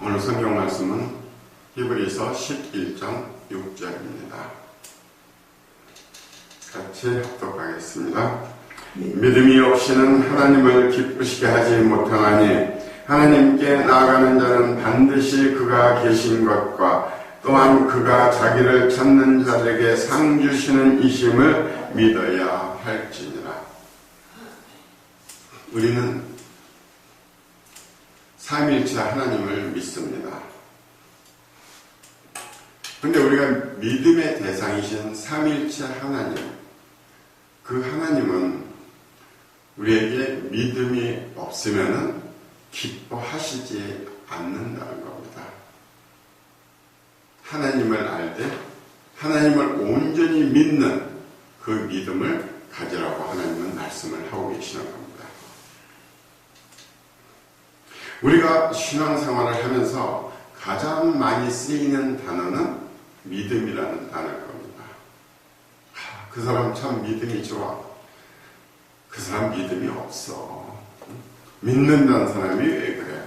오늘 성경 말씀은 히브리서 11장 6절입니다. 같이 합독하겠습니다. 믿음이 없이는 하나님을 기쁘시게 하지 못하나니 하나님께 나아가는 자는 반드시 그가 계신 것과 또한 그가 자기를 찾는 자들에게 상 주시는 이심을 믿어야 할지니라. 우리는 삼위일체 하나님을 믿습니다. 근데 우리가 믿음의 대상이신 삼위일체 하나님, 그 하나님은 우리에게 믿음이 없으면 기뻐하시지 않는다는 겁니다. 하나님을 알되 하나님을 온전히 믿는 그 믿음을 가지라고 하나님은 말씀을 하고 계시는 겁니다. 우리가 신앙생활을 하면서 가장 많이 쓰이는 단어는 믿음이라는 단어일 겁니다. 그 사람 참 믿음이 좋아. 그 사람 믿음이 없어. 믿는다는 사람이 왜 그래?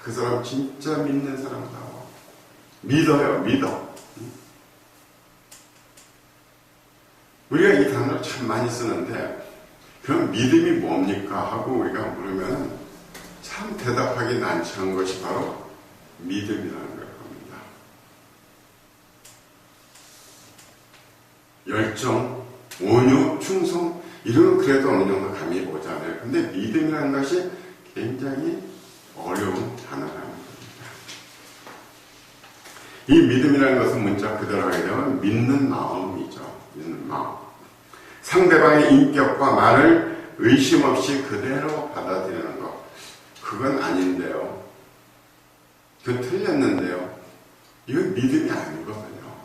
그 사람 진짜 믿는 사람다워. 믿어요, 믿어. 우리가 이 단어를 참 많이 쓰는데 그럼 믿음이 뭡니까? 하고 우리가 물으면 참 대답하기 난처한 것이 바로 믿음이라는 걸 겁니다. 열정, 온유, 충성 이런 그래도 어느 정도 감이 오잖아요. 근데 믿음이라는 것이 굉장히 어려운 단어라는 겁니다. 이 믿음이라는 것은 문자 그대로 하게 되면 믿는 마음이죠. 믿는 마음. 상대방의 인격과 말을 의심 없이 그대로 받아들이는 것. 그건 아닌데요. 그건 틀렸는데요. 이건 믿음이 아니거든요.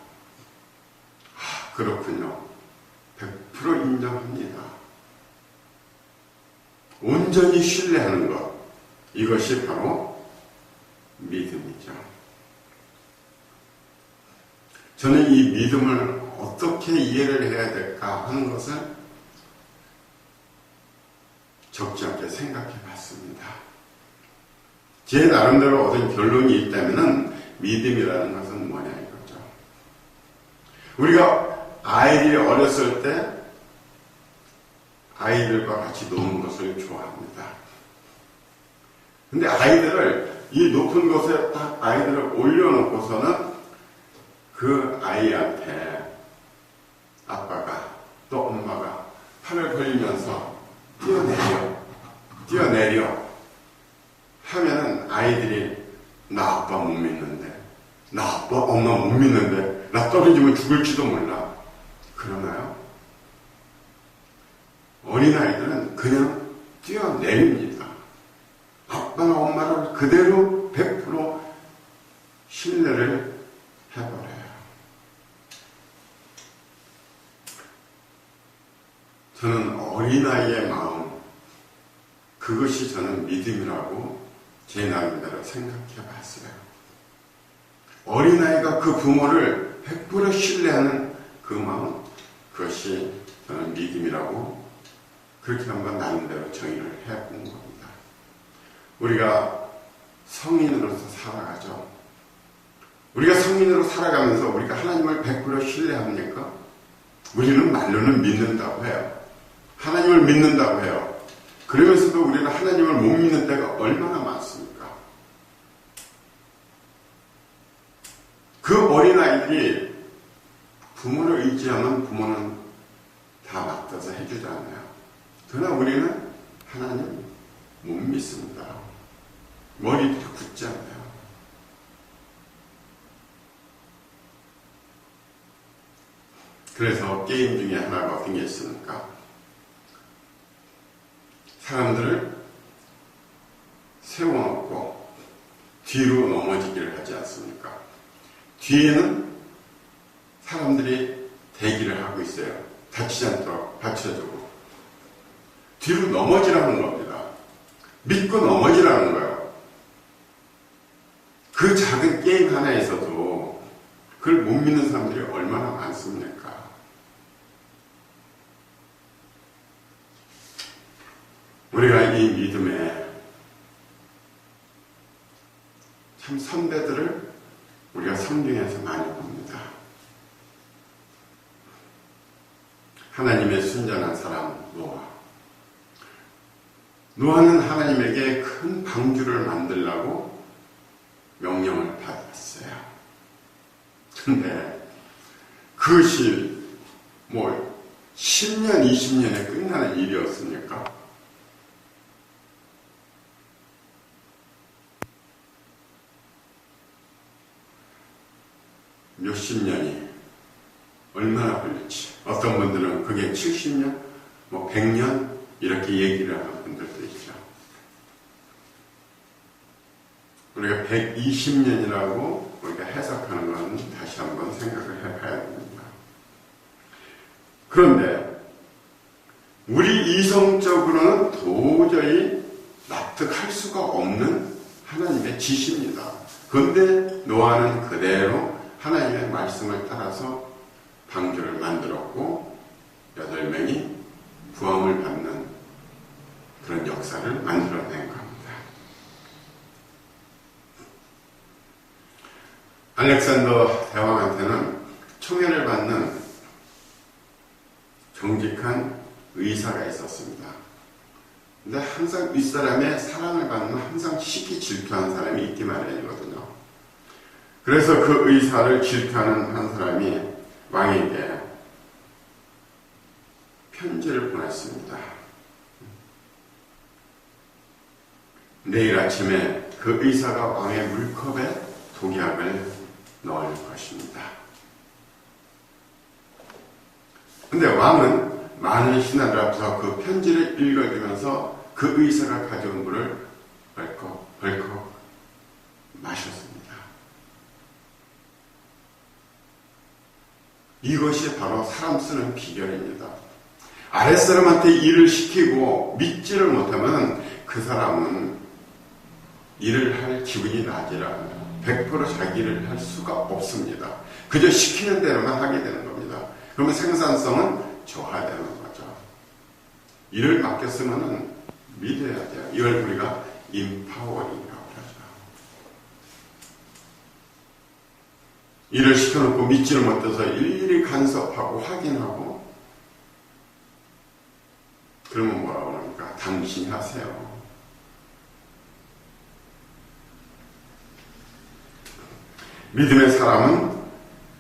그렇군요. 100% 인정합니다. 온전히 신뢰하는 것. 이것이 바로 믿음이죠. 저는 이 믿음을 어떻게 이해를 해야 될까 하는 것을 적지 않게 생각해 봤습니다. 제 나름대로 얻은 결론이 있다면 믿음이라는 것은 뭐냐 이거죠. 우리가 아이들이 어렸을 때 아이들과 같이 노는 것을 좋아합니다. 근데 아이들을 이 높은 곳에 딱 아이들을 올려놓고서는 그 아이한테 아빠가 또 엄마가 팔을 벌리면서 뛰어내려 하면은 아이들이 나 아빠 못 믿는데, 나 아빠 엄마 못 믿는데, 나 떨어지면 죽을지도 몰라. 그러나요? 어린아이들은 그냥 뛰어내립니다. 아빠나 엄마를 그대로 100% 신뢰를 해버려요. 저는 어린아이의 마음, 그것이 저는 믿음이라고 제 나름대로 생각해 봤어요. 어린아이가 그 부모를 100% 신뢰하는 그 마음, 그것이 저는 믿음이라고 그렇게 한번 나름대로 정의를 해본 겁니다. 우리가 성인으로서 살아가죠. 우리가 성인으로 살아가면서 우리가 하나님을 100% 신뢰합니까? 우리는 말로는 믿는다고 해요. 하나님을 믿는다고 해요. 그러면서도 우리는 하나님을 못 믿는 때가 얼마나 많습니까? 그 어린아이들이 부모를 의지하면 부모는 다 맡아서 해주잖아요. 그러나 우리는 하나님 못 믿습니다. 머리들이 굳지 않아요. 그래서 게임 중에 하나가 어떤 게 있습니까? 사람들을 세워놓고 뒤로 넘어지기를 하지 않습니까? 뒤에는 사람들이 대기를 하고 있어요. 다치지 않도록 받쳐주고. 뒤로 넘어지라는 겁니다. 믿고 넘어지라는 거예요. 그 작은 게임 하나에서도 그걸 못 믿는 사람들이 얼마나 많습니까? 우리가 이 믿음에 참 선배들을 우리가 성경에서 많이 봅니다. 하나님의 순전한 사람 노아. 노아는 하나님에게 큰 방주를 만들라고 명령을 받았어요. 근데 그것이 10년, 20년에 끝나는 일이었습니까? 몇십 년이 얼마나 걸렸지. 어떤 분들은 그게 70년, 100년 이렇게 얘기를 하는 분들도 있죠. 우리가 120년이라고 우리가 해석하는 건 다시 한번 생각을 해봐야 됩니다. 그런데 우리 이성적으로는 도저히 납득할 수가 없는 하나님의 지시입니다. 그런데 노아는 그대로 하나님의 말씀을 따라서 방주를 만들었고 8명이 구원을 받는 그런 역사를 만들어낸 겁니다. 알렉산더 대왕한테는 총애를 받는 정직한 의사가 있었습니다. 근데 항상 윗사람의 사랑을 받는 항상 시기 질투하는 사람이 있기 마련이거든요. 그래서 그 의사를 질투하는 한 사람이 왕에게 편지를 보냈습니다. 내일 아침에 그 의사가 왕의 물컵에 독약을 넣을 것입니다. 근데 왕은 많은 신하들 앞에서 그 편지를 읽어주면서 그 의사가 가져온 물을 벌컥 마셨습니다. 이것이 바로 사람 쓰는 비결입니다. 아랫사람한테 일을 시키고 믿지를 못하면 그 사람은 일을 할 기분이 나지라 100% 자기를 할 수가 없습니다. 그저 시키는 대로만 하게 되는 겁니다. 그러면 생산성은 저하되는 거죠. 일을 맡겼으면 믿어야 돼요. 이걸 우리가 인파워링이라고 하죠. 일을 시켜놓고 믿지를 못해서 일일이 간섭하고 확인하고 그러면 뭐라고 합니까? 당신이 하세요. 믿음의 사람은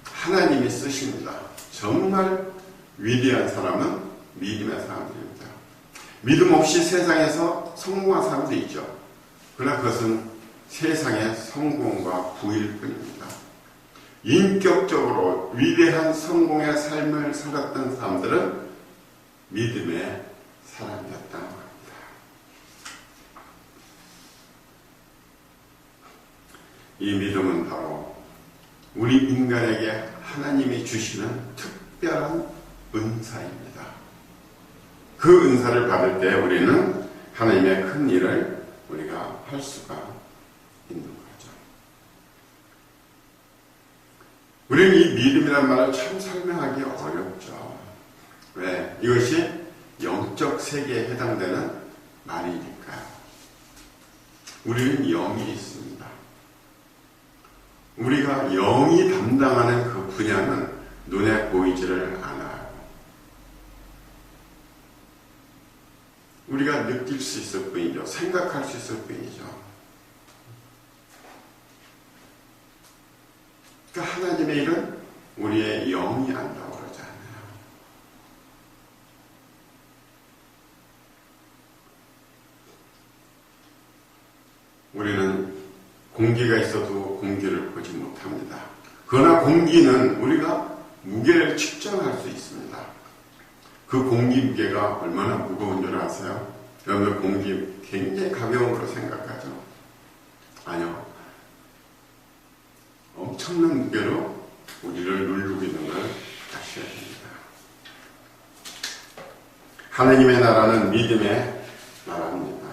하나님이 쓰십니다. 정말 위대한 사람은 믿음의 사람들입니다. 믿음 없이 세상에서 성공한 사람도 있죠. 그러나 그것은 세상의 성공과 부일 뿐입니다. 인격적으로 위대한 성공의 삶을 살았던 사람들은 믿음의 사람이었다는 겁니다. 이 믿음은 바로 우리 인간에게 하나님이 주시는 특별한 은사입니다. 그 은사를 받을 때 우리는 하나님의 큰 일을 우리가 할 수가 있는 거죠. 우리는 이 믿음이란 말을 참 설명하기 어렵죠. 왜? 이것이 영적 세계에 해당되는 말이니까요. 우리는 영이 있습니다. 우리가 영이 담당하는 그 분야는 눈에 보이지를 않아요. 우리가 느낄 수 있을 뿐이죠. 생각할 수 있을 뿐이죠. 그러니까 하나님의 일은 우리의 영이 안다고 그러지 않아요. 우리는 공기가 있어도 공기를 보지 못합니다. 그러나 공기는 우리가 무게를 측정할 수 있습니다. 그 공기 무게가 얼마나 무거운 줄 아세요? 여러분들 공기 굉장히 가벼운 거로 생각하죠? 아니요. 엄청난 무게로 우리를 누르고 있는 걸 아셔야 됩니다. 하나님의 나라는 믿음의 나라입니다.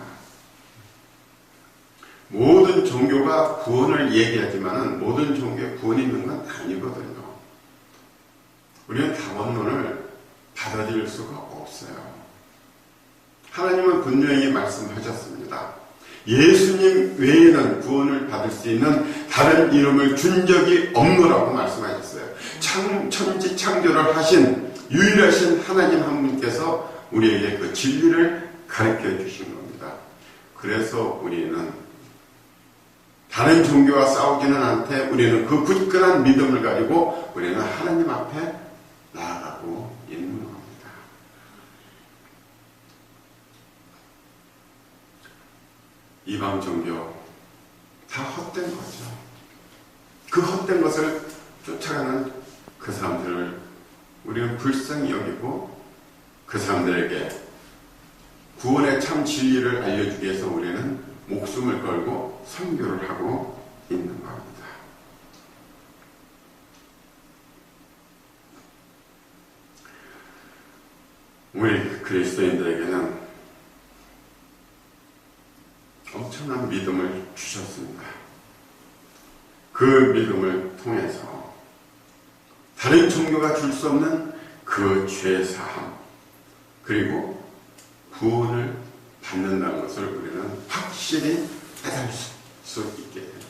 모든 종교가 구원을 얘기하지만 모든 종교에 구원이 있는 건 아니거든요. 우리는 다원론을 받아들일 수가 없어요. 하나님은 분명히 말씀하셨습니다. 예수님 외에는 구원을 받을 수 있는 다른 이름을 준 적이 없노라고 말씀하셨어요. 천지 창조를 하신 유일하신 하나님 한 분께서 우리에게 그 진리를 가르쳐 주신 겁니다. 그래서 우리는 다른 종교와 싸우지는 않되 우리는 그 굳건한 믿음을 가지고 우리는 하나님 앞에 나아가고 있는 겁니다. 이방 종교 다 헛된 거죠. 그 헛된 것을 쫓아가는 그 사람들을 우리는 불쌍히 여기고 그 사람들에게 구원의 참 진리를 알려주기 위해서 우리는 목숨을 걸고 선교를 하고 있는 겁니다. 우리 그리스도인들에게는 엄청난 믿음을 주셨습니다. 그 믿음을 통해서 다른 종교가 줄 수 없는 그 죄사함 그리고 구원을 받는다는 것을 우리는 확실히 깨달을 수 있게 됩니다.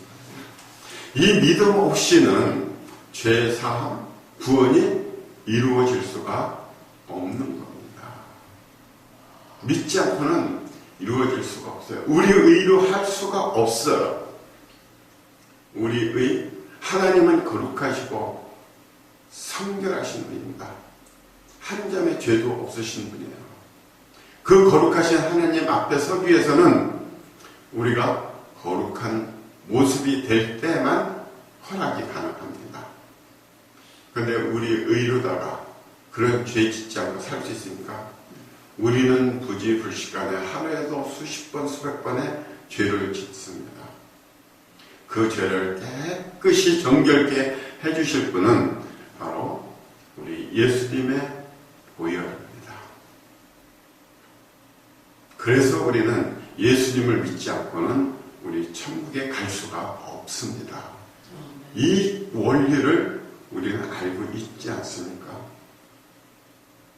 이 믿음 없이는 죄사함, 구원이 이루어질 수가 없는 겁니다. 믿지 않고는 이루어질 수가 없어요. 우리 의로 할 수가 없어요. 우리의 하나님은 거룩하시고 성결하신 분입니다. 한 점의 죄도 없으신 분이에요. 그 거룩하신 하나님 앞에 서기 위해서는 우리가 거룩한 모습이 될 때만 허락이 가능합니다. 그런데 우리 의로다가 그런 죄 짓지 않고 살 수 있습니까? 우리는 부지불식간에 하루에도 수십 번 수백 번의 죄를 짓습니다. 그 죄를 깨끗이 정결케 해주실 분은 바로 우리 예수님의 보혈입니다. 그래서 우리는 예수님을 믿지 않고는 우리 천국에 갈 수가 없습니다. 이 원리를 우리는 알고 있지 않습니까?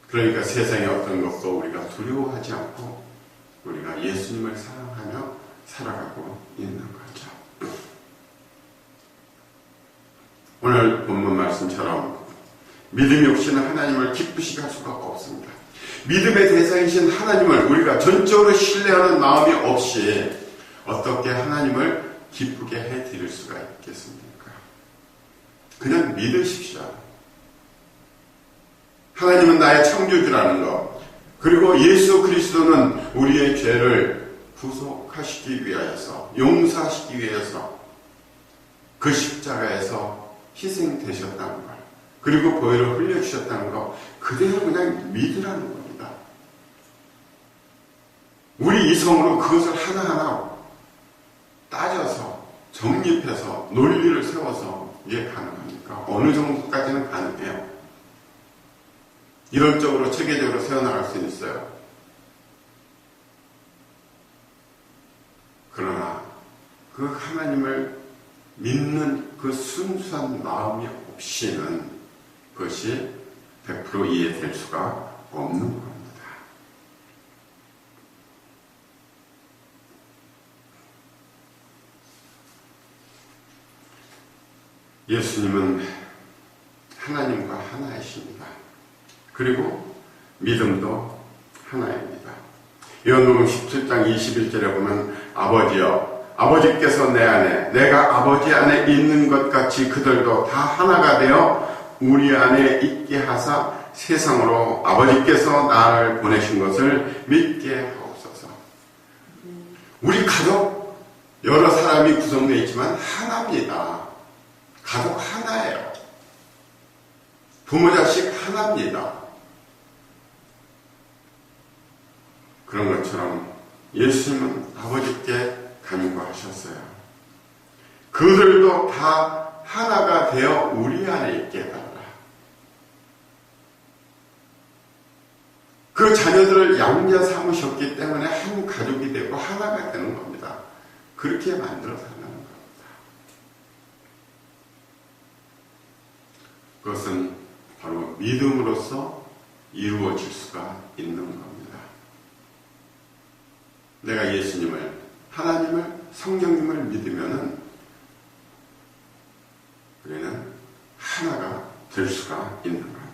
그러니까 세상의 어떤 것도 우리가 두려워하지 않고 우리가 예수님을 사랑하며 살아가고 있는 거죠. 오늘 본문 말씀처럼 믿음이 없이는 하나님을 기쁘시게 할 수가 없습니다. 믿음의 대상이신 하나님을 우리가 전적으로 신뢰하는 마음이 없이 어떻게 하나님을 기쁘게 해드릴 수가 있겠습니까? 그냥 믿으십시오. 하나님은 나의 창조주라는 것, 그리고 예수 그리스도는 우리의 죄를 구속하시기 위하여서, 용서하시기 위해서 그 십자가에서 희생되셨다는 것, 그리고 보혈을 흘려주셨다는 것, 그대로 그냥 믿으라는 겁니다. 우리 이성으로 그것을 하나하나 따져서 정립해서 논리를 세워서 이게 가능합니까? 어느 정도까지는 가능해요. 이론적으로 체계적으로 세워나갈 수 있어요. 그러나 그 하나님을 믿는 그 순수한 마음이 없이는 그것이 100% 이해될 수가 없는 겁니다. 예수님은 하나님과 하나이십니다. 그리고 믿음도 하나입니다. 요한복음 17장 21절에 보면 아버지여 아버지께서 내 안에 내가 아버지 안에 있는 것 같이 그들도 다 하나가 되어 우리 안에 있게 하사 세상으로 아버지께서 나를 보내신 것을 믿게 하옵소서. 우리 가족 여러 사람이 구성되어 있지만 하나입니다. 가족 하나예요. 부모 자식 하나입니다. 그런 것처럼 예수님은 아버지께 간구하셨어요. 그들도 다 하나가 되어 우리 안에 있게 해달라. 그 자녀들을 양자 삼으셨기 때문에 한 가족이 되고 하나가 되는 겁니다. 그렇게 만들어 달라는 겁니다. 그것은 바로 믿음으로써 이루어질 수가 있는 겁니다. 내가 예수님을 하나님을, 성령님을 믿으면은 우리는 하나가 될 수가 있는 겁니다.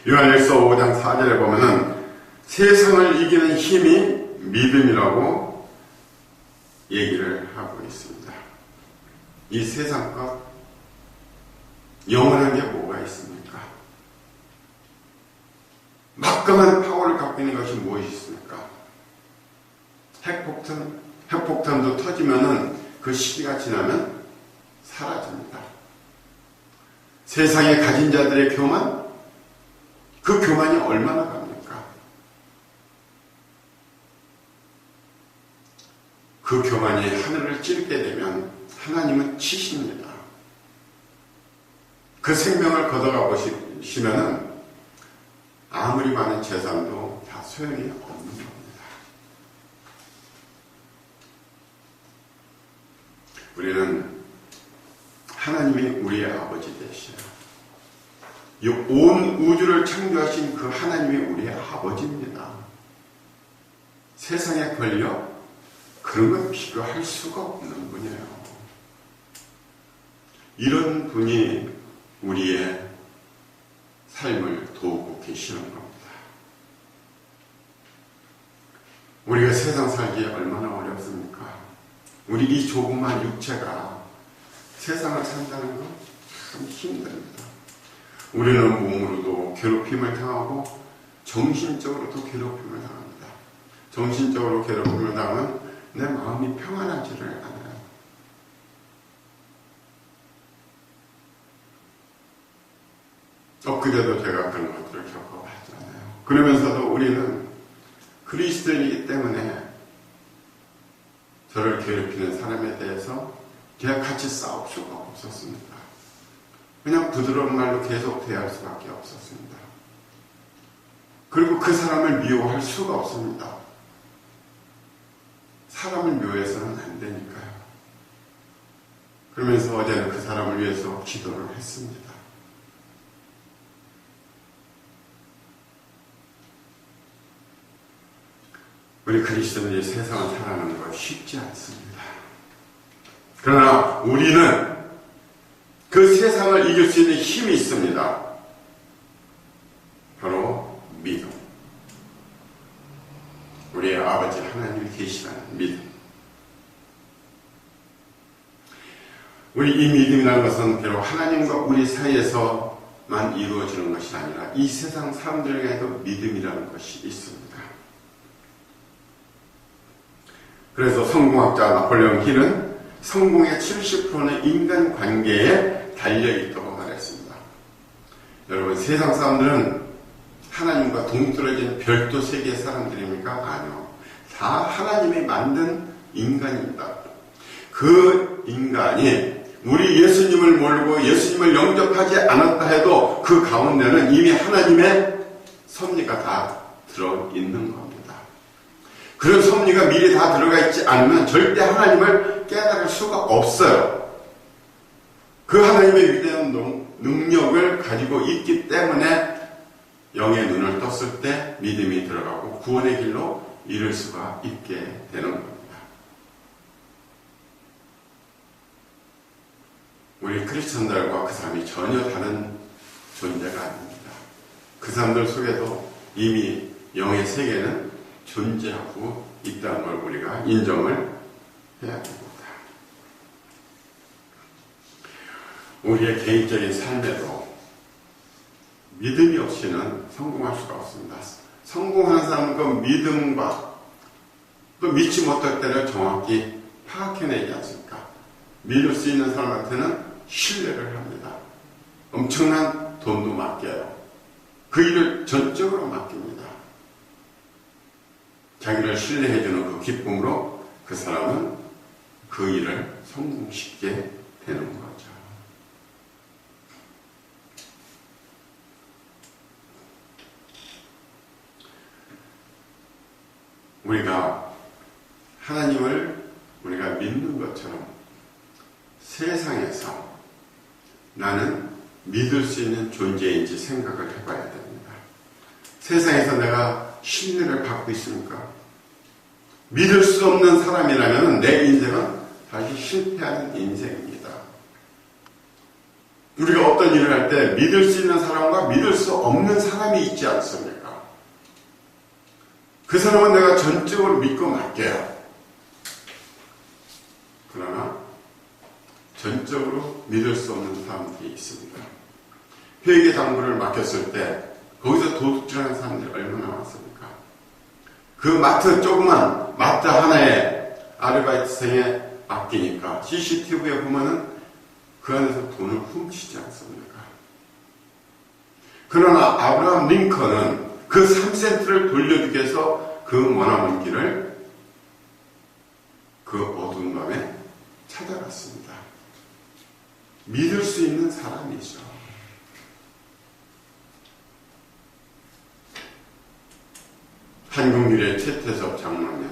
요한일서 5장 4절에 보면은 세상을 이기는 힘이 믿음이라고 얘기를 하고 있습니다. 이 세상 것 영원한 게 뭐가 있습니까? 막강한 파워를 갖고 있는 것이 무엇이 있습니까? 핵폭탄도 터지면은 그 시기가 지나면 사라집니다. 세상에 가진 자들의 교만, 그 교만이 얼마나 갑니까? 그 교만이 하늘을 찌르게 되면 하나님은 치십니다. 그 생명을 걷어가 보시면은 아무리 많은 재산도 다 소용이 없는 겁니다. 우리는 하나님이 우리의 아버지 되시라. 이 온 우주를 창조하신 그 하나님이 우리의 아버지입니다. 세상의 권력, 그런 건 비교할 수가 없는 분이에요. 이런 분이 우리의 삶을 도우고 계시는 겁니다. 우리가 세상 살기에 얼마나 어렵습니까? 우리 이 조그만 육체가 세상을 산다는 건 참 힘듭니다. 우리는 몸으로도 괴롭힘을 당하고 정신적으로도 괴롭힘을 당합니다. 정신적으로 괴롭힘을 당하면 내 마음이 평안하지를 않아요. 엊그제도 제가 그런 것들을 겪어봤잖아요. 그러면서도 우리는 그리스도인이기 때문에 저를 괴롭히는 사람에 대해서 그냥 같이 싸울 수가 없었습니다. 그냥 부드러운 말로 계속 대할 수밖에 없었습니다. 그리고 그 사람을 미워할 수가 없습니다. 사람을 미워해서는 안 되니까요. 그러면서 어제는 그 사람을 위해서 기도를 했습니다. 우리 그리스도인이 세상을 살아가는 거 쉽지 않습니다. 그러나 우리는 그 세상을 이길 수 있는 힘이 있습니다. 바로 믿음. 우리의 아버지 하나님이 계시다는 믿음. 우리 이 믿음이라는 것은 비록 하나님과 우리 사이에서만 이루어지는 것이 아니라 이 세상 사람들에게도 믿음이라는 것이 있습니다. 그래서 성공학자 나폴레옹 힐은 성공의 70%는 인간관계에 달려있다고 말했습니다. 여러분, 세상 사람들은 하나님과 동떨어진 별도 세계의 사람들입니까? 아니요. 다 하나님이 만든 인간입니다. 그 인간이 우리 예수님을 모르고 예수님을 영접하지 않았다 해도 그 가운데는 이미 하나님의 섭리가 다 들어있는 겁니다. 그런 섭리가 미리 다 들어가 있지 않으면 절대 하나님을 깨달을 수가 없어요. 그 하나님의 위대한 능력을 가지고 있기 때문에 영의 눈을 떴을 때 믿음이 들어가고 구원의 길로 이룰 수가 있게 되는 겁니다. 우리 크리스천들과 그 사람이 전혀 다른 존재가 아닙니다. 그 사람들 속에도 이미 영의 세계는 존재하고 있다는 걸 우리가 인정을 해야 됩니다. 우리의 개인적인 삶에도 믿음이 없이는 성공할 수가 없습니다. 성공하는 사람은 그 믿음과 또 믿지 못할 때를 정확히 파악해내지 않습니까? 믿을 수 있는 사람한테는 신뢰를 합니다. 엄청난 돈도 맡겨요. 그 일을 전적으로 맡깁니다. 자기를 신뢰해주는 그 기쁨으로 그 사람은 그 일을 성공시키게 되는 거죠. 우리가 하나님을 우리가 믿는 것처럼 세상에서 나는 믿을 수 있는 존재인지 생각을 해봐야 됩니다. 세상에서 내가 신뢰를 받고 있습니까? 믿을 수 없는 사람이라면 내 인생은 다시 실패하는 인생입니다. 우리가 어떤 일을 할 때 믿을 수 있는 사람과 믿을 수 없는 사람이 있지 않습니까? 그 사람은 내가 전적으로 믿고 맡겨요. 그러나 전적으로 믿을 수 없는 사람들이 있습니다. 회계 당부를 맡겼을 때 거기서 도둑질하는 사람들이 얼마나 많습니까? 그 마트 조그만 마트 하나에 아르바이트생에 맡기니까 CCTV에 보면은 그 안에서 돈을 훔치지 않습니까? 그러나 아브라함 링컨은 그 3센트를 돌려주기 위해서 그 머나먼 길을 그 어두운 밤에 찾아갔습니다. 믿을 수 있는 사람이죠. 한국유래 최태섭 장로님,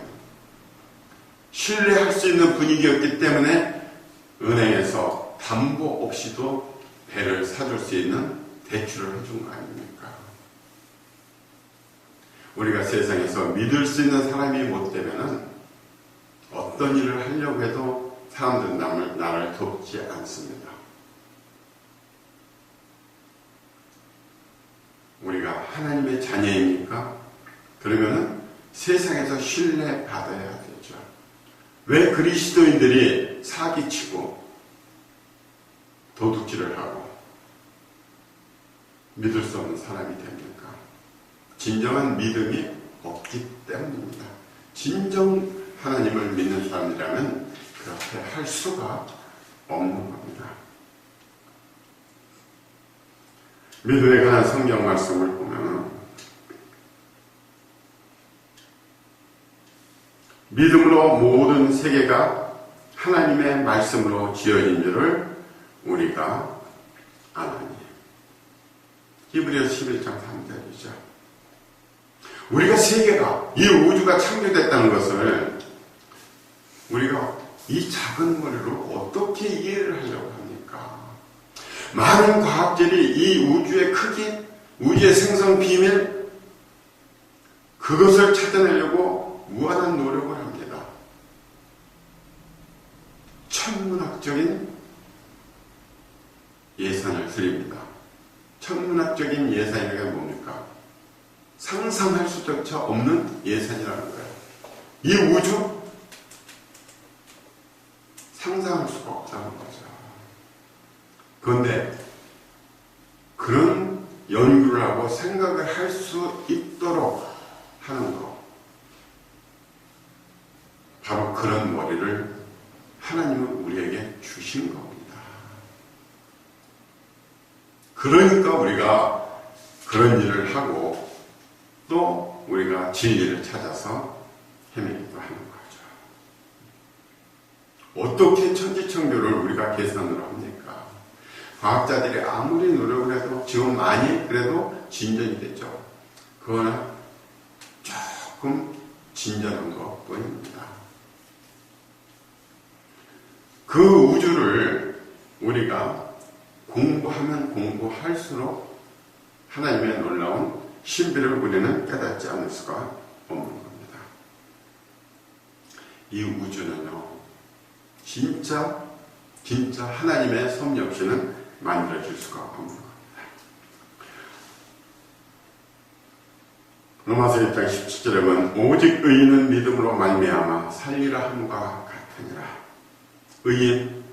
신뢰할 수 있는 분위기였기 때문에 은행에서 담보 없이도 배를 사줄 수 있는 대출을 해준 거 아닙니까? 우리가 세상에서 믿을 수 있는 사람이 못 되면은 어떤 일을 하려고 해도 사람들은 나를 돕지 않습니다. 우리가 하나님의 자녀입니까? 그러면은 세상에서 신뢰받아야 되죠. 왜 그리스도인들이 사기치고 도둑질을 하고 믿을 수 없는 사람이 됩니까? 진정한 믿음이 없기 때문입니다. 진정 하나님을 믿는 사람이라면 그렇게 할 수가 없는 겁니다. 믿음에 관한 성경 말씀을 보면 믿음으로 모든 세계가 하나님의 말씀으로 지어진 줄을 우리가 아나니. 히브리서 11장 3절이죠. 우리가 세계가, 이 우주가 창조됐다는 것을 우리가 이 작은 머리로 어떻게 이해를 하려고 합니까? 많은 과학자들이 이 우주의 크기, 우주의 생성 비밀, 그것을 찾아내려고 무한한 노력을 합니다. 천문학적인 예산을 드립니다. 천문학적인 예산이라는 게 뭡니까? 상상할 수조차 없는 예산이라는 거예요. 이 우주 상상할 수가 없다는 거죠. 그런데 그런 연구를 하고 생각을 할 수 있도록 하는 것, 바로 그런 머리를 하나님은 우리에게 주신 겁니다. 그러니까 우리가 그런 일을 하고 또 우리가 진리를 찾아서 헤매기도 하는 거죠. 어떻게 천지창조를 우리가 계산을 합니까? 과학자들이 아무리 노력을 해도 지금 많이 그래도 진전이 됐죠. 그거는 조금 진전한 것 뿐입니다. 그 우주를 우리가 공부하면 공부할수록 하나님의 놀라운 신비를 우리는 깨닫지 않을 수가 없는 겁니다. 이 우주는요, 진짜 하나님의 섭리 없이는 만들어질 수가 없는 겁니다. 로마서 1장 17절에 보면 오직 의인은 믿음으로 말미암아 살리라 함과 같으니라. 의인,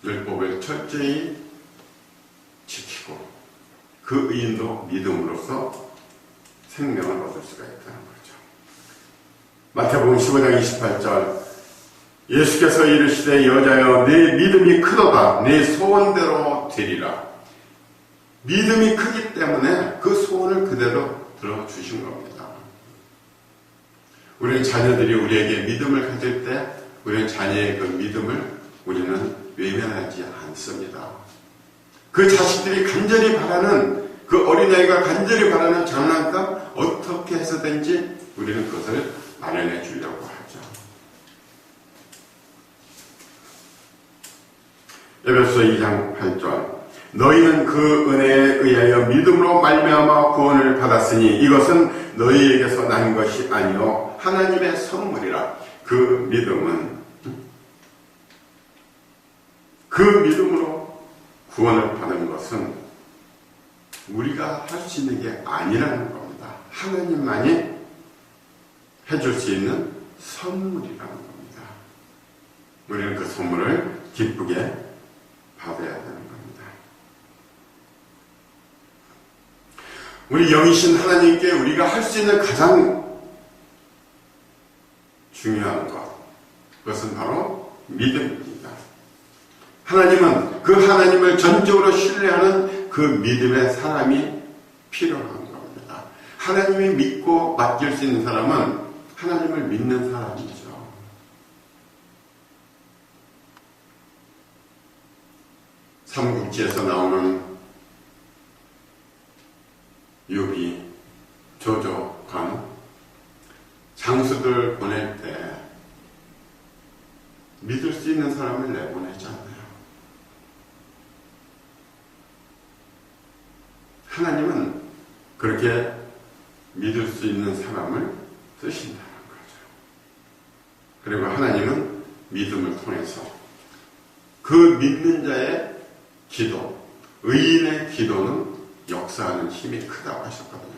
율법을 철저히 지키고 그 의인도 믿음으로써 생명을 얻을 수가 있다는 거죠. 마태복음 15장 28절 예수께서 이르시되 여자여 내 믿음이 크도다 내 소원대로 되리라. 믿음이 크기 때문에 그 소원을 그대로 들어주신 겁니다. 우리는 자녀들이 우리에게 믿음을 가질 때 우리는 자녀의 그 믿음을 우리는 외면하지 않습니다. 그 자식들이 간절히 바라는, 그 어린아이가 간절히 바라는 장난감 어떻게 해서든지 우리는 그것을 마련해 주려고 하죠. 에베소 2장 8절 너희는 그 은혜에 의하여 믿음으로 말미암아 구원을 받았으니 이것은 너희에게서 난 것이 아니요 하나님의 선물이라. 그 믿음은 그 믿음으로 구원을 받는 것은 우리가 할 수 있는 게 아니라는 겁니다. 하나님만이 해줄 수 있는 선물이라는 겁니다. 우리는 그 선물을 기쁘게 받아야 되는 겁니다. 우리 영이신 하나님께 우리가 할 수 있는 가장 중요한 것, 그것은 바로 믿음입니다. 하나님은 그 하나님을 전적으로 신뢰하는 그 믿음의 사람이 필요한 겁니다. 하나님이 믿고 맡길 수 있는 사람은 하나님을 믿는 사람이죠. 삼국지에서 나오는 유비, 조조, 관, 장수들 보낼 때 믿을 수 있는 사람을 내보내지 않나요? 하나님은 그렇게 믿을 수 있는 사람을 쓰신다는 거죠. 그리고 하나님은 믿음을 통해서 그 믿는 자의 기도, 의인의 기도는 역사하는 힘이 크다고 하셨거든요.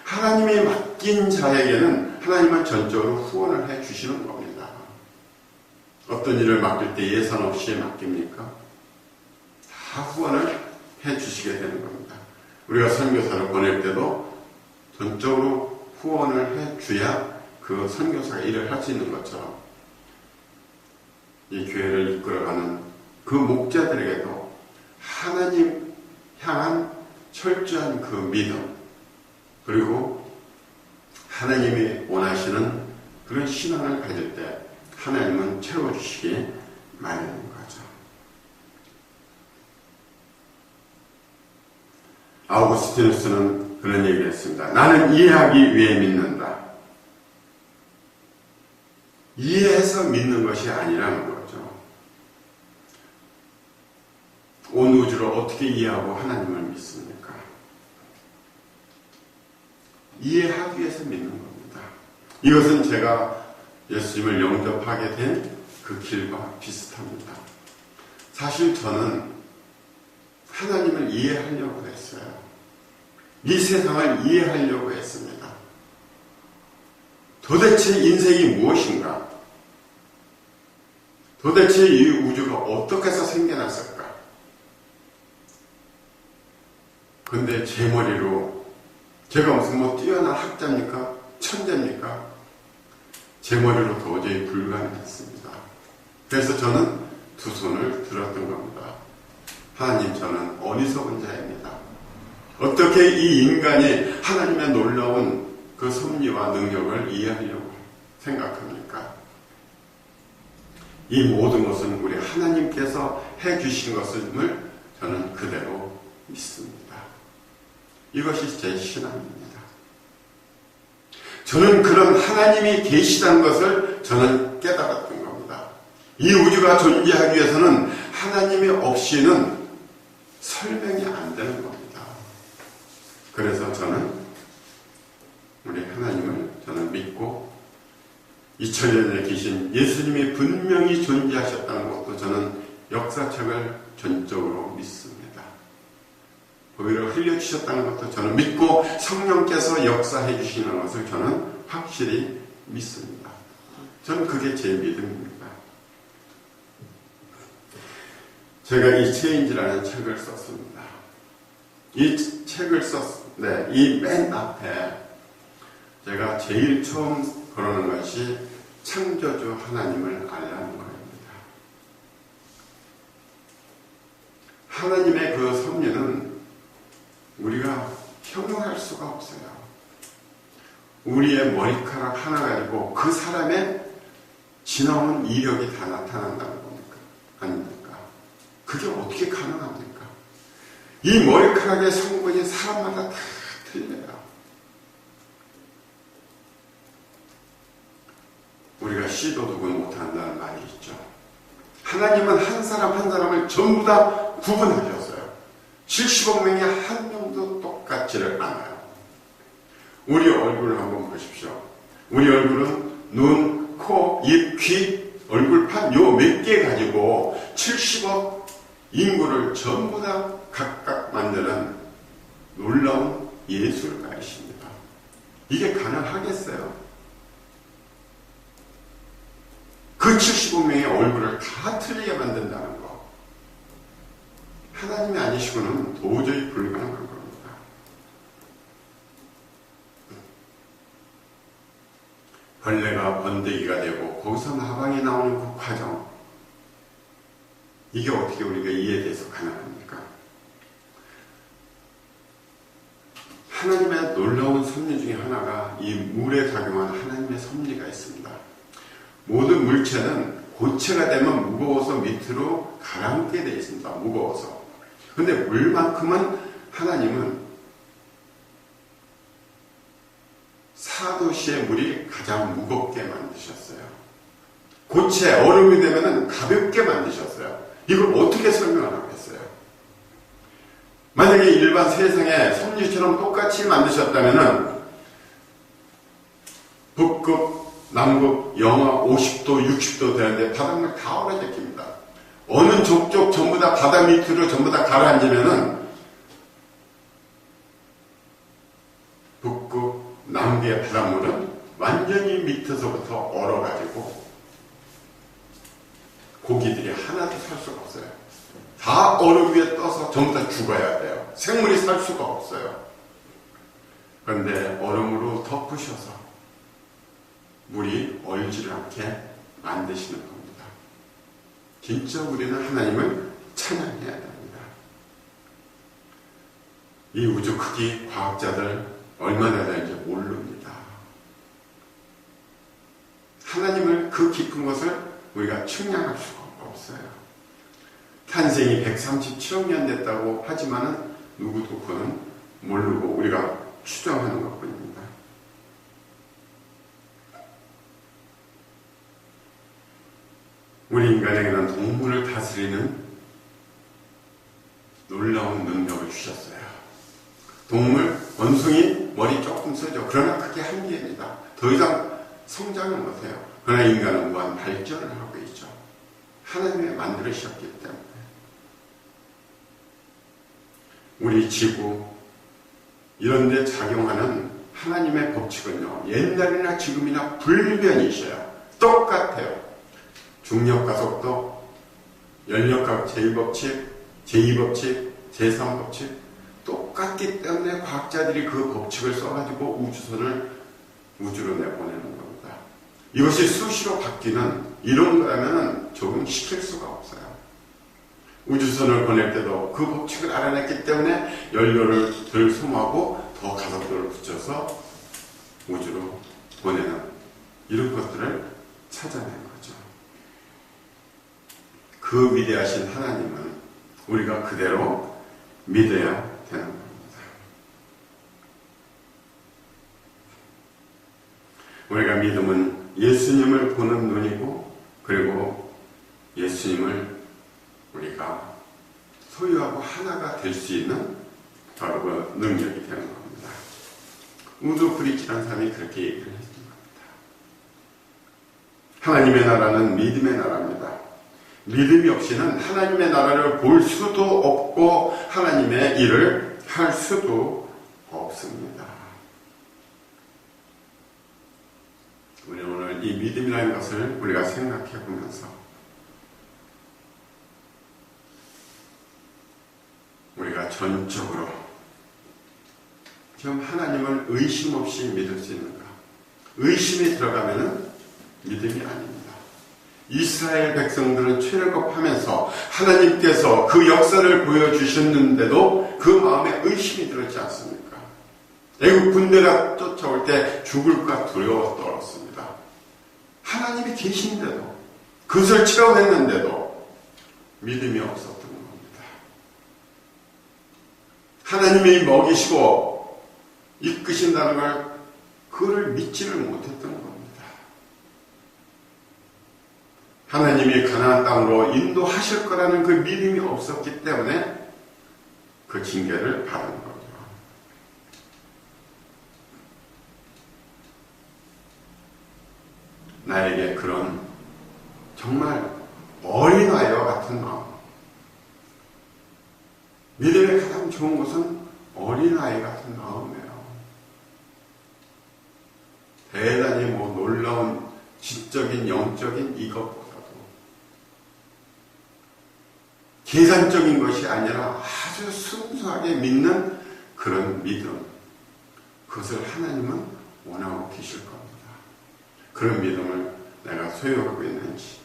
하나님이 맡긴 자에게는 하나님은 전적으로 후원을 해 주시는 겁니다. 어떤 일을 맡길 때 예산 없이 맡깁니까? 다 후원을 해 주시게 되는 겁니다. 우리가 선교사를 보낼 때도 전적으로 후원을 해 줘야 그 선교사가 일을 할 수 있는 것처럼 이 교회를 이끌어가는 그 목자들에게도 하나님 향한 철저한 그 믿음, 그리고 하나님이 원하시는 그런 신앙을 가질 때 하나님은 채워주시기 마련인 거죠. 아우구스티누스는 그런 얘기를 했습니다. 나는 이해하기 위해 믿는다. 이해해서 믿는 것이 아니라는 거죠. 온 우주를 어떻게 이해하고 하나님을 믿습니까? 이해하기 위해서 믿는 겁니다. 이것은 제가 예수님을 영접하게 된 그 길과 비슷합니다. 사실 저는 하나님을 이해하려고 했어요. 이 세상을 이해하려고 했습니다. 도대체 인생이 무엇인가? 도대체 이 우주가 어떻게 해서 생겨났을까? 근데 제 머리로 제가 무슨 뛰어난 학자입니까? 천재입니까? 제 머리로 도저히 불가능했습니다. 그래서 저는 두 손을 들었던 겁니다. 하나님, 저는 어리석은 자입니다. 어떻게 이 인간이 하나님의 놀라운 그 섭리와 능력을 이해하려고 생각합니까? 이 모든 것은 우리 하나님께서 해주신 것임을 저는 그대로 믿습니다. 이것이 제 신앙입니다. 저는 그런 하나님이 계시다는 것을 저는 깨달았던 겁니다. 이 우주가 존재하기 위해서는 하나님이 없이는 설명이 안 되는 겁니다. 그래서 저는 우리 하나님을 저는 믿고 2000년 전에 계신 예수님이 분명히 존재하셨다는 것도 저는 역사책을 전적으로 믿습니다. 보혈을 흘려주셨다는 것도 저는 믿고 성령께서 역사해 주시는 것을 저는 확실히 믿습니다. 저는 그게 제 믿음입니다. 제가 이 체인지라는 책을 썼습니다. 이 책을 이 맨 앞에 제가 제일 처음 그러는 것이 창조주 하나님을 알라는 거입니다. 하나님의 그 섭리는 우리가 형용할 수가 없어요. 우리의 머리카락 하나 가지고 그 사람의 지나오는 이력이 다 나타난다는 겁니까? 아닙니까? 그게 어떻게 가능합니까? 이 머리카락의 성분이 사람마다 다 틀려요. 우리가 씨도 누군 못한다는 말이 있죠. 하나님은 한 사람 한 사람을 전부 다 구분하셨어요. 70억 명이 한 명도 똑같지를 않아요. 우리 얼굴을 한번 보십시오. 우리 얼굴은 눈, 코, 입, 귀, 얼굴판 요 몇 개 가지고 70억 인구를 전부 다 각각 만드는 놀라운 예술가이십니다. 이게 가능하겠어요? 그 75명의 얼굴을 다 틀리게 만든다는 거. 하나님이 아니시고는 도저히 불가능한 겁니다. 벌레가 번데기가 되고 거기서 나방이 나오는 그 과정, 이게 어떻게 우리가 이해돼서 가능합니까? 하나님의 놀라운 섭리 중에 하나가 이 물에 작용한 하나님의 섭리가 있습니다. 모든 물체는 고체가 되면 무거워서 밑으로 가라앉게 되어 있습니다. 무거워서. 근데 물만큼은 하나님은 4도시의 물이 가장 무겁게 만드셨어요. 고체, 얼음이 되면 가볍게 만드셨어요. 이걸 어떻게 설명을 하겠어요? 만약에 일반 세상의 섭리처럼 똑같이 만드셨다면 북극, 남극, 영하 50도, 60도 되는데 바닷물 다 얼어잡힙니다. 어느 족족 전부 다 바다 밑으로 전부 다 가라앉으면은 북극, 남극의 바닷물은 완전히 밑에서부터 얼어가지고 고기들이 하나도 살 수가 없어요. 다 얼음 위에 떠서 전부 다 죽어야 돼요. 생물이 살 수가 없어요. 그런데 얼음으로 덮으셔서 물이 얼지를 않게 만드시는 겁니다. 진짜 우리는 하나님을 찬양해야 됩니다. 이 우주 크기 과학자들 얼마나 되는지 모릅니다. 하나님을 그 깊은 것을 우리가 측량할 수가 없어요. 탄생이 137억 년 됐다고 하지만은 누구도 그는 모르고 우리가 추정하는 것뿐입니다. 우리 인간에게는 동물을 다스리는 놀라운 능력을 주셨어요. 동물, 원숭이 머리 조금 쓰죠. 그러나 그게 한계입니다. 더 이상 성장을 못해요. 그러나 인간은 무한 발전을 하고 있죠. 하나님이 만들으셨기 때문에. 우리 지구 이런 데 작용하는 하나님의 법칙은요, 옛날이나 지금이나 불변이셔요. 똑같아요. 중력가속도, 연력각 제1법칙, 제2법칙, 제3법칙 똑같기 때문에 과학자들이 그 법칙을 써가지고 우주선을 우주로 내보내는 겁니다. 이것이 수시로 바뀌는 이런 거라면 적응시킬 수가 없어요. 우주선을 보낼 때도 그 법칙을 알아냈기 때문에 연료를 덜 소모하고 더 가속도를 붙여서 우주로 보내는 이런 것들을 찾아낸 거죠. 그 위대하신 하나님은 우리가 그대로 믿어야 되는 겁니다. 우리가 믿음은 예수님을 보는 눈이고, 그리고 예수님을 우리가 소유하고 하나가 될 수 있는 바로 그 능력이 되는 겁니다. 우드 브리치라는 사람이 그렇게 얘기를 했습니다. 하나님의 나라는 믿음의 나라입니다. 믿음이 없이는 하나님의 나라를 볼 수도 없고 하나님의 일을 할 수도 없습니다. 우리는 오늘 이 믿음이라는 것을 우리가 생각해 보면서 우리가 전적으로 지금 하나님을 의심 없이 믿을 수 있는가? 의심이 들어가면은 믿음이 아닙니다. 이스라엘 백성들은 출애굽하면서 하나님께서 그 역사를 보여주셨는데도 그 마음에 의심이 들었지 않습니까? 애국 군대가 쫓아올 때 죽을까 두려워 떨었습니다. 하나님이 계신데도, 그것을 체험했는데도 믿음이 없었던 겁니다. 하나님이 먹이시고 이끄신다는 걸, 그걸 믿지를 못했던 겁니다. 하나님이 가나안 땅으로 인도하실 거라는 그 믿음이 없었기 때문에 그 징계를 받은 거죠. 나에게 그런 정말 어린아이와 같은 마음. 믿음의 가장 좋은 것은 어린아이 같은 마음이에요. 대단히 놀라운 지적인 영적인 이것보다도 계산적인 것이 아니라 아주 순수하게 믿는 그런 믿음. 그것을 하나님은 원하고 계실 겁니다. 그런 믿음을 내가 소유하고 있는지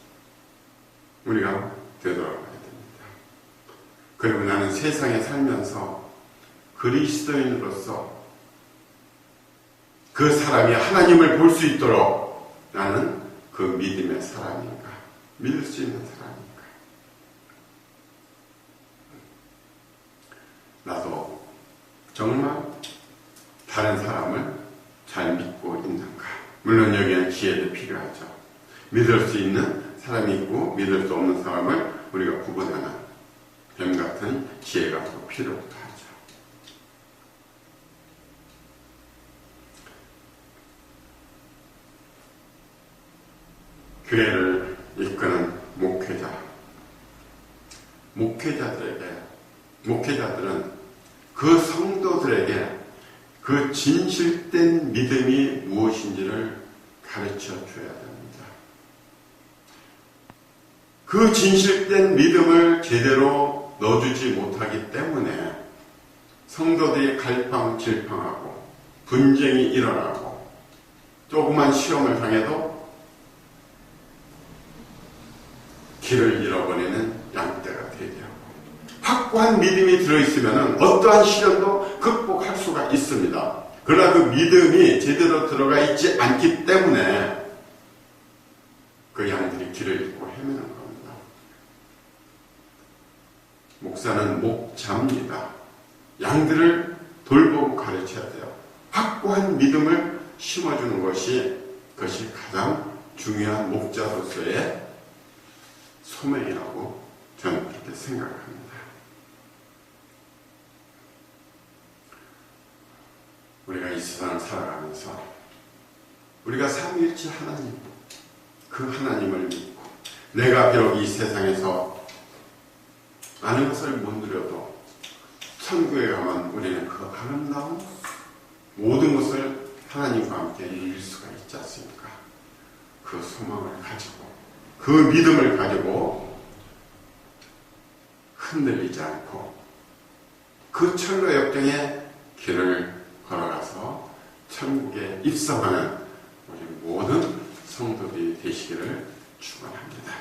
우리가 되돌아봐야 됩니다. 그리고 나는 세상에 살면서 그리스도인으로서 그 사람이 하나님을 볼 수 있도록 나는 그 믿음의 사람인가, 믿을 수 있는 사람인가. 나도 정말 다른 사람을 잘 믿고 있는가. 물론 여기에는 지혜도 필요하죠. 믿을 수 있는 사람이 있고 믿을 수 없는 사람을 우리가 구분하는 뱀 같은 지혜가 더 필요하죠. 교회를 이끄는 목회자들은 그 성도들에게 그 진실된 믿음이 무엇인지를 가르쳐 줘야 됩니다. 그 진실된 믿음을 제대로 넣어주지 못하기 때문에 성도들이 갈팡질팡하고 분쟁이 일어나고 조그만 시험을 당해도 길을 잃어버리는 양떼가 되게 하고, 확고한 믿음이 들어있으면 어떠한 시련도 극복할 수가 있습니다. 그러나 그 믿음이 제대로 들어가 있지 않기 때문에 그 양들이 길을 잃고 헤매는 겁니다. 목사는 목자입니다. 양들을 돌보고 가르쳐야 돼요. 확고한 믿음을 심어주는 것이 가장 중요한 목자로서의 소명이라고 저는 그렇게 생각합니다. 우리가 이 세상을 살아가면서 우리가 삼위일체 하나님, 그 하나님을 믿고 내가 비록 이 세상에서 많은 것을 못 누려도 천국에 가면 우리는 그 아름다운 모든 것을 하나님과 함께 누릴 수가 있지 않습니까? 그 소망을 가지고 그 믿음을 가지고 흔들리지 않고 그 철로 역정의 길을 걸어가서 천국에 입성하는 우리 모든 성도들이 되시기를 축원합니다.